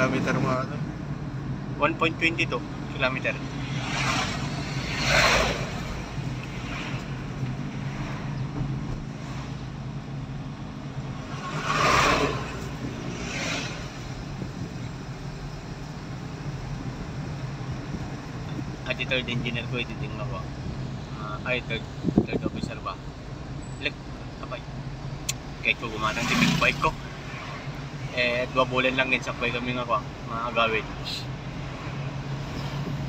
kilometer mga ano. 1.22 kilometer. At yung third engineer ko, ititingnan ko. Third officer ba? Kapay. Kahit ko gumatang si big bike ko. Dua bulan lang din sakbay kami nga ko, mga agawin.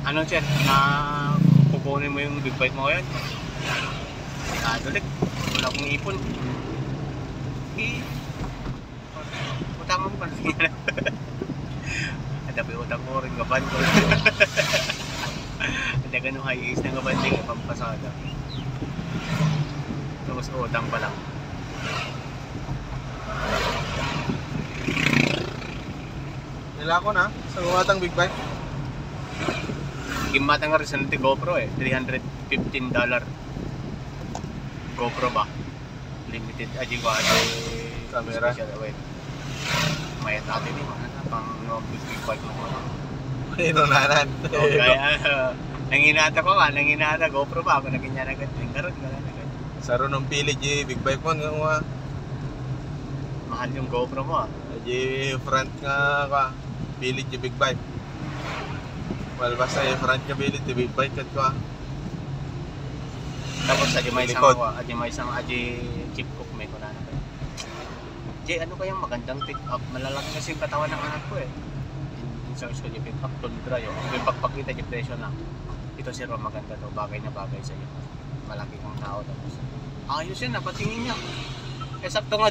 Ano sir, na kukunin mo yung big bike mo ngayon? Dulik, wala akong ipon. Utang mo pa rin. Adabi utang ko rin, gaban ko. Hindi ganun high ace na gaban din, pampasada. Tapos utang pa lang. Nila ko na sa gumatang big bike. Gimata nga rin sa natin GoPro $315. GoPro ba? Limited aji ko Camera. Wait. Mayat natin eh. Pang big bike mo. Ino nanan. Kaya nanginata ko nga, nanginata GoPro ba? Ako naging agad. Lingkaroon ka lang agad. Saro ng pili di big bike mo nga. Mahal yung GoPro mo ah. Di front nga ka. Pili di big bike. Well, basta yung front ka pili di big bike kat ko. Tapos aji may isang Likod. ako, aji chip cook may ko na kayo. Jay, ano kayang magandang pick up? Malalaki kasi yung katawan ng anak ko eh. Search ko yung pick up, tundra yun. Yung pagpakita yung presyo na. Ito sir, maganda to, bagay na bagay sa'yo. Malaki kang tao tapos. Ayos yan, napatingin niya. Eh sakto nga